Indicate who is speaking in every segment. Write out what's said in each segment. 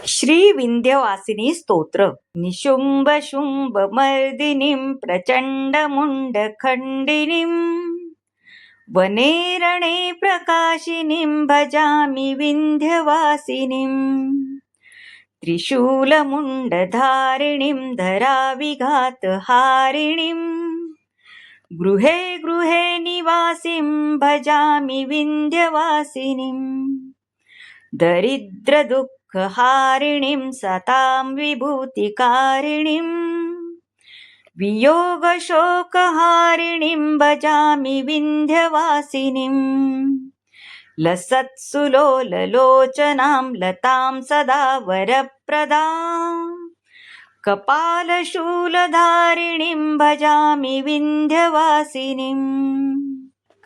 Speaker 1: श्री विंध्यवासिनी स्तोत्र. निशुंभ शुंभ मर्दिनीं प्रचंड मुंड खंडिनीं वने रणे प्रकाशिनीं भजामि विंध्यवासिनीं. त्रिशूलमुण्डधारिणीं धराविघातहारिणीं गृहे गृहे निवासीं भजामि विंध्यवासिनीं. दरिद्रदुःखहारिणीं सतां विभूतिकारिणीं वियोगशोकहारिणीं भजामि विंध्यवासिनीं. लसत्सुलोललोचनां लतां सदा वरप्रदां कपालशूलधारिणीं भजामि विंध्यवासिनीं.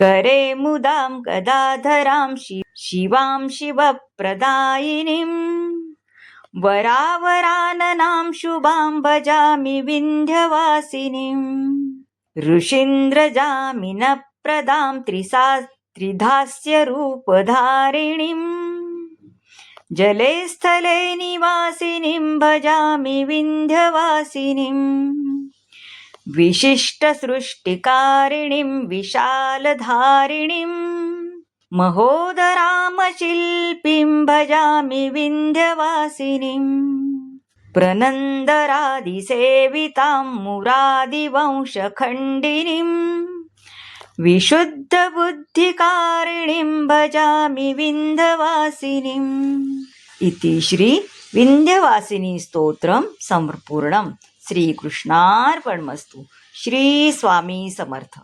Speaker 1: करे मुदां गदाधरां शिवां शिवप्रदायिनीं वरावराननां शुभां भजामि विंध्यवासिनीं. ऋषीन्द्रजामिनप्रदां त्रिधास्यरूपधारिणीं जले स्थले निवासिनीं भजामि विंध्यवासिनीं. विशिष्टसृष्टिकारिणीं विशालधारिणीं महोदरामशिल्पीं भजामि विंध्यवासिनीं. प्रनन्दरादिसेवितां मुरादिवंशखण्डिनीं विशुद्धबुद्धिकारिणीं भजामि विंध्यवासिनीं. इति श्री विंध्यवासिनी स्तोत्रम संपूर्णम. श्रीकृष्णार्पणमस्तु. श्री स्वामी समर्थ.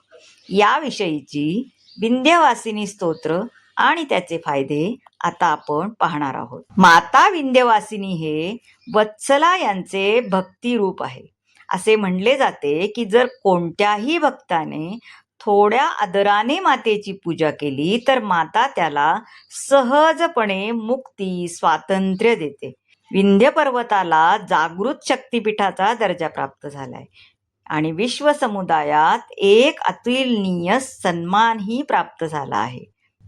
Speaker 1: याविषयीची विंध्यवासिनी स्तोत्र आणि त्याचे फायदे आता आपण पाहणार आहोत. माता विंध्यवासिनी हे वत्सला यांचे भक्ती रूप आहे. असे म्हणले जाते की जर कोणत्याही भक्ताने थोड्या आदराने मातेची पूजा केली तर माता त्याला सहजपणे मुक्ती स्वातंत्र्य देते. विंध्य पर्वताला जागृत शक्तिपीठाचा दर्जा प्राप्त झालाय आणि विश्व समुदायात एक अतुलनीय सन्मानही प्राप्त झाला आहे.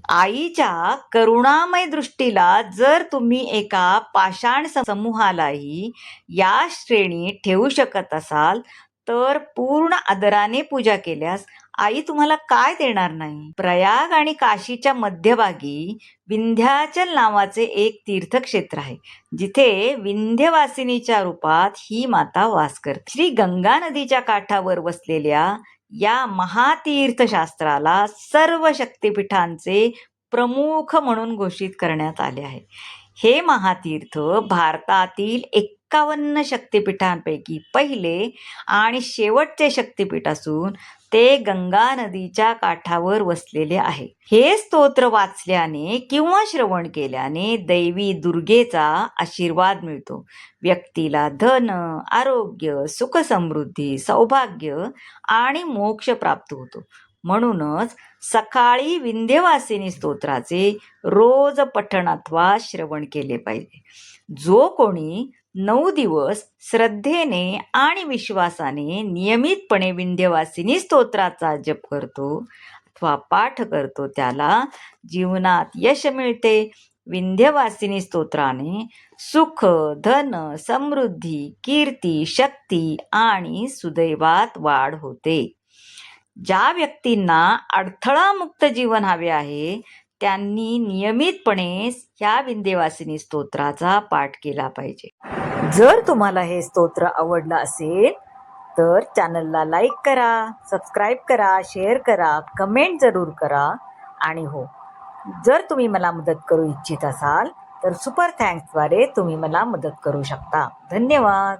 Speaker 1: आईच्या करुणामय दृष्टीला जर तुम्ही एका पाषाण समूहालाही या श्रेणीत ठेवू शकत असाल तर पूर्ण आदराने पूजा केल्यास आई तुम्हाला काय देणार नाही. प्रयाग आणि काशीच्या मध्यभागी विंध्याचल नावाचे एक तीर्थक्षेत्र आहे जिथे विंध्यवासिनीच्या रूपात ही माता वास करते. श्री गंगा नदीच्या काठावर वसलेल्या या महातीर्थशास्त्राला सर्व शक्तिपीठांचे प्रमुख म्हणून घोषित करण्यात आले आहे. हे महातीर्थ भारतातील 51 शक्तिपीठांपैकी पहिले आणि शेवटचे शक्तिपीठ असून ते गंगा नदीच्या काठावर वसलेले आहे. हे स्तोत्र वाचल्याने किंवा श्रवण केल्याने दैवी दुर्गेचा आशीर्वाद मिळतो. व्यक्तीला धन, आरोग्य, सुख समृद्धी, सौभाग्य आणि मोक्ष प्राप्त होतो. म्हणूनच सकाळी विंध्यवासिनी स्तोत्राचे रोज पठण अथवा श्रवण केले पाहिजे. जो कोणी 9 दिवस श्रद्धेने आणि विश्वासाने नियमितपणे विंध्यवासिनी स्तोत्राचा जप करतो अथवा पाठ करतो त्याला जीवनात यश मिळते. विंध्यवासिनी स्तोत्राने सुख, धन, समृद्धी, कीर्ती, शक्ती आणि सुदैवात वाढ होते. ज्या व्यक्तींना अडथळामुक्त जीवन हवे आहे त्यांनी नियमितपणे ह्या विंध्यवासिनी स्तोत्राचा पाठ केला पाहिजे. जर तुम्हाला हे स्तोत्र आवडलं असेल तर चॅनलला लाईक करा, सबस्क्राईब करा, शेअर करा, कमेंट जरूर करा. आणि हो, जर तुम्ही मला मदत करू इच्छित असाल तर सुपर थँक्सद्वारे तुम्ही मला मदत करू शकता. धन्यवाद.